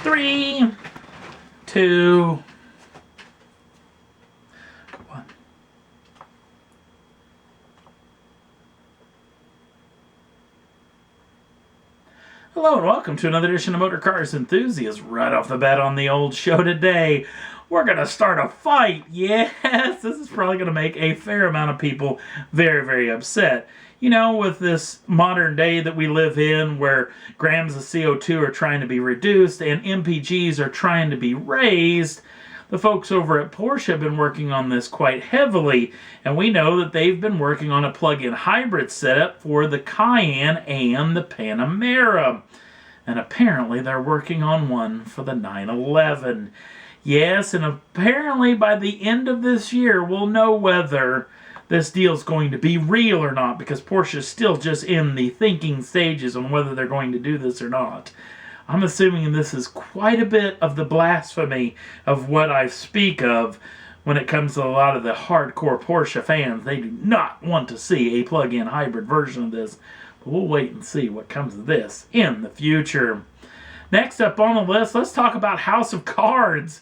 3, 2, 1. Hello and welcome to another edition of Motor Cars Enthusiasts. Right off the bat on the old show today, we're going to start a fight. Yes, this is probably going to make a fair amount of people very, very upset. You know, with this modern day that we live in where grams of CO2 are trying to be reduced and MPGs are trying to be raised, the folks over at Porsche have been working on this quite heavily, and we know that they've been working on a plug-in hybrid setup for the Cayenne and the Panamera. And apparently they're working on one for the 911. Yes, and apparently by the end of this year we'll know whether this deal's going to be real or not, because Porsche is still just in the thinking stages on whether they're going to do this or not. I'm assuming this is quite a bit of the blasphemy of what I speak of when it comes to a lot of the hardcore Porsche fans. They do not want to see a plug-in hybrid version of this. But we'll wait and see what comes of this in the future. Next up on the list, let's talk about House of Cards.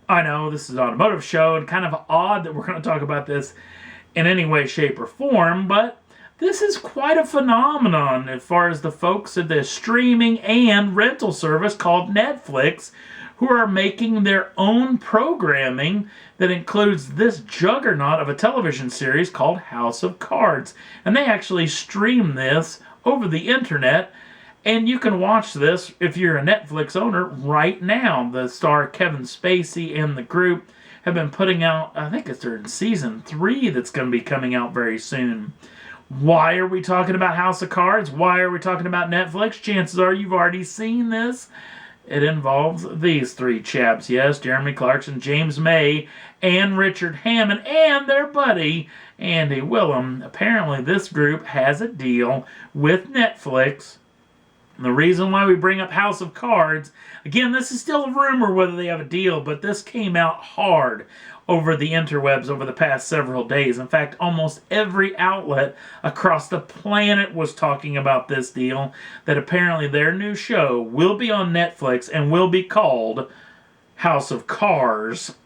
I know this is an automotive show and kind of odd that we're going to talk about this in any way, shape, or form, but this is quite a phenomenon as far as the folks at the streaming and rental service called Netflix, who are making their own programming that includes this juggernaut of a television series called House of Cards. And they actually stream this over the internet, and you can watch this if you're a Netflix owner right now. The star Kevin Spacey and the group have been putting out, I think it's in season 3 that's going to be coming out very soon. Why are we talking about House of Cards? Why are we talking about Netflix? Chances are you've already seen this. It involves these 3 chaps. Yes, Jeremy Clarkson, James May, and Richard Hammond, and their buddy, Andy Willem. Apparently this group has a deal with Netflix. And the reason why we bring up House of Cards, again, this is still a rumor whether they have a deal, but this came out hard over the interwebs over the past several days. In fact, almost every outlet across the planet was talking about this deal, that apparently their new show will be on Netflix and will be called House of Cars,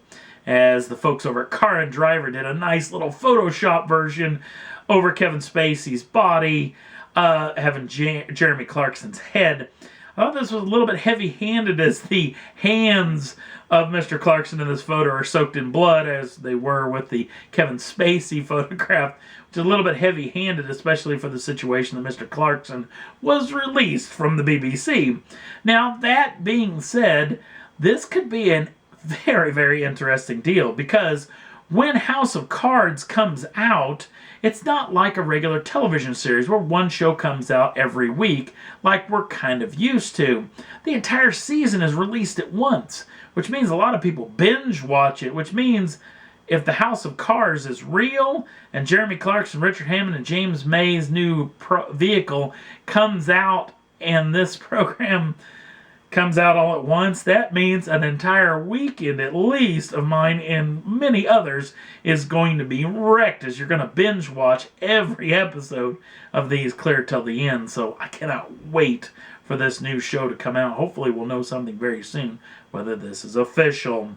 as the folks over at Car and Driver did a nice little Photoshop version over Kevin Spacey's body, having Jeremy Clarkson's head. I thought this was a little bit heavy-handed, as the hands of Mr. Clarkson in this photo are soaked in blood, as they were with the Kevin Spacey photograph, which is a little bit heavy-handed, especially for the situation that Mr. Clarkson was released from the BBC. Now, that being said, this could be a very, very interesting deal, because when House of Cards comes out, it's not like a regular television series where one show comes out every week like we're kind of used to. The entire season is released at once, which means a lot of people binge watch it, which means if the House of Cards is real and Jeremy Clarkson, Richard Hammond, and James May's new vehicle comes out and this program comes out all at once, that means an entire weekend at least of mine and many others is going to be wrecked, as you're going to binge watch every episode of these clear till the end. So I cannot wait for this new show to come out. Hopefully we'll know something very soon whether this is official.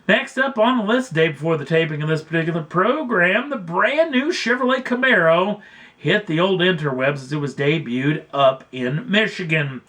Next up on the list, day before the taping of this particular program, the brand new Chevrolet Camaro hit the old interwebs as it was debuted up in Michigan.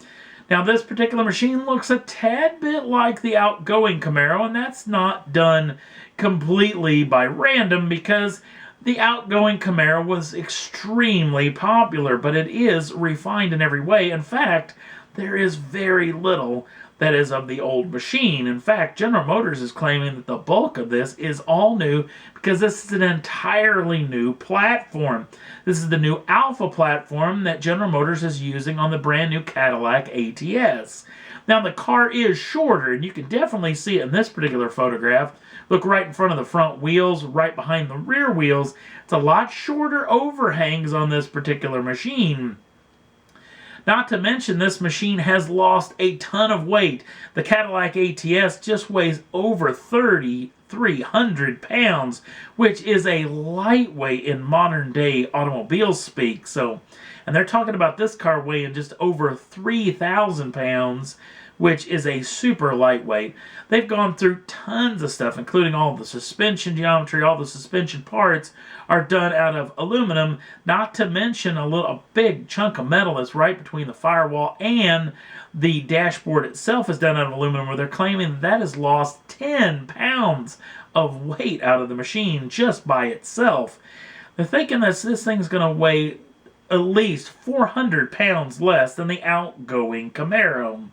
Now, this particular machine looks a tad bit like the outgoing Camaro, and that's not done completely by random, because the outgoing Camaro was extremely popular, but it is refined in every way. In fact, there is very little that is of the old machine. In fact, General Motors is claiming that the bulk of this is all new, because this is an entirely new platform. This is the new Alpha platform that General Motors is using on the brand new Cadillac ATS. Now, the car is shorter, and you can definitely see it in this particular photograph. Look right in front of the front wheels, right behind the rear wheels. It's a lot shorter overhangs on this particular machine. Not to mention, this machine has lost a ton of weight. The Cadillac ATS just weighs over 3,300 pounds, which is a lightweight in modern day automobile speak. And they're talking about this car weighing just over 3,000 pounds, which is a super lightweight. They've gone through tons of stuff, including all the suspension geometry, all the suspension parts are done out of aluminum, not to mention a big chunk of metal that's right between the firewall and the dashboard itself is done out of aluminum, where they're claiming that has lost 10 pounds of weight out of the machine just by itself. They're thinking that this thing's going to weigh at least 400 pounds less than the outgoing Camaro.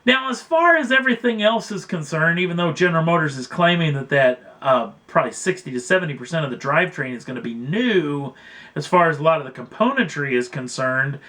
Now, as far as everything else is concerned, even though General Motors is claiming that probably 60 to 70% of the drivetrain is going to be new, as far as a lot of the componentry is concerned,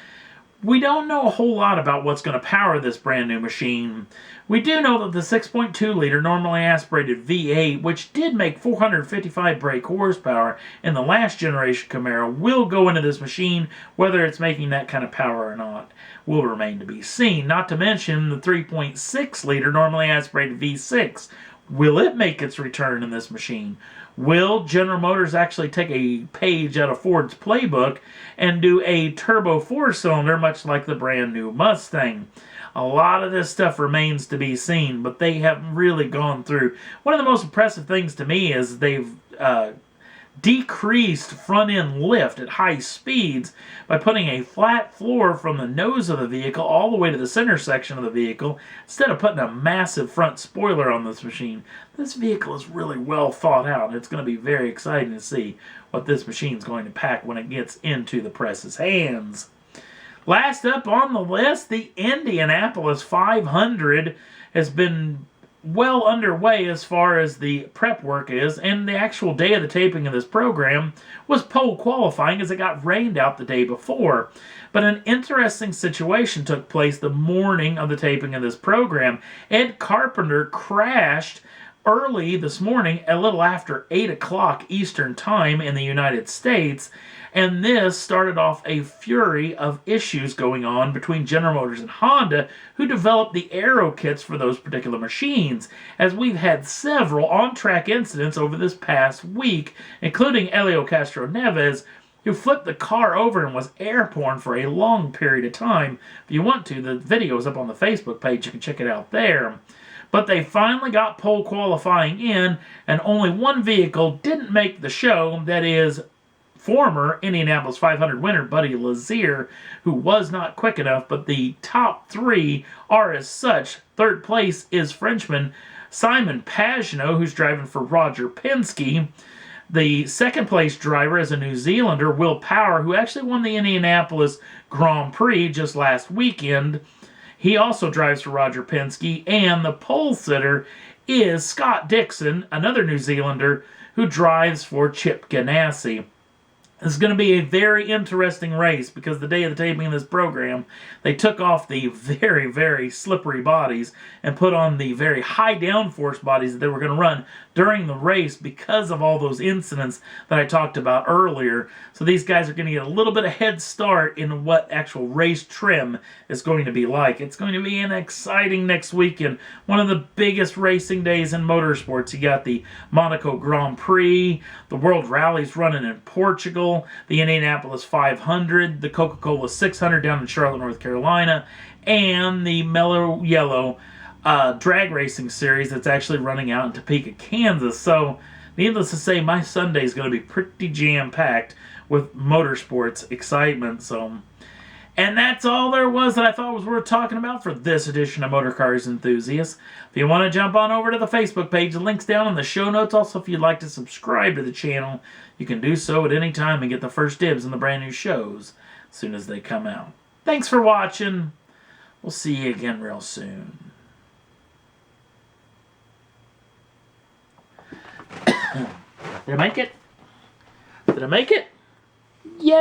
we don't know a whole lot about what's going to power this brand new machine. We do know that the 6.2-liter normally aspirated V8, which did make 455 brake horsepower in the last generation Camaro, will go into this machine. Whether it's making that kind of power or not will remain to be seen. Not to mention the 3.6-liter normally aspirated V6. Will it make its return in this machine? Will General Motors actually take a page out of Ford's playbook and do a turbo 4-cylinder, much like the brand new Mustang? A lot of this stuff remains to be seen, but they have really gone through. One of the most impressive things to me is they've decreased front-end lift at high speeds by putting a flat floor from the nose of the vehicle all the way to the center section of the vehicle instead of putting a massive front spoiler on this machine. This vehicle is really well thought out, and it's going to be very exciting to see what this machine is going to pack when it gets into the press's hands. Last up on the list, the Indianapolis 500 has been well underway as far as the prep work is, and the actual day of the taping of this program was pole qualifying as it got rained out the day before. But an interesting situation took place the morning of the taping of this program. Ed Carpenter crashed early this morning, a little after 8 o'clock Eastern Time in the United States, and this started off a fury of issues going on between General Motors and Honda, who developed the aero kits for those particular machines, as we've had several on-track incidents over this past week, including Helio Castroneves, who flipped the car over and was airborne for a long period of time. If you want to, the video is up on the Facebook page. You can check it out there. But they finally got pole qualifying in, and only one vehicle didn't make the show. That is former Indianapolis 500 winner Buddy Lazier, who was not quick enough, but the top three are as such. Third place is Frenchman Simon Pagenaud, who's driving for Roger Penske. The second place driver is a New Zealander, Will Power, who actually won the Indianapolis Grand Prix just last weekend. He also drives for Roger Penske, and the pole sitter is Scott Dixon, another New Zealander, who drives for Chip Ganassi. This is going to be a very interesting race because the day of the taping of this program, they took off the very, very slippery bodies and put on the very high downforce bodies that they were going to run during the race because of all those incidents that I talked about earlier. So these guys are going to get a little bit of head start in what actual race trim is going to be like. It's going to be an exciting next weekend. One of the biggest racing days in motorsports. You got the Monaco Grand Prix, the World Rally's running in Portugal, the Indianapolis 500, the Coca-Cola 600 down in Charlotte, North Carolina, and the Mellow Yellow drag racing series that's actually running out in Topeka, Kansas. So, needless to say, my Sunday is going to be pretty jam-packed with motorsports excitement. So, and that's all there was that I thought was worth talking about for this edition of Motor Cars Enthusiasts. If you want to jump on over to the Facebook page, the link's down in the show notes. Also, if you'd like to subscribe to the channel, you can do so at any time and get the first dibs on the brand new shows as soon as they come out. Thanks for watching. We'll see you again real soon. Did I make it? Did I make it? Yay!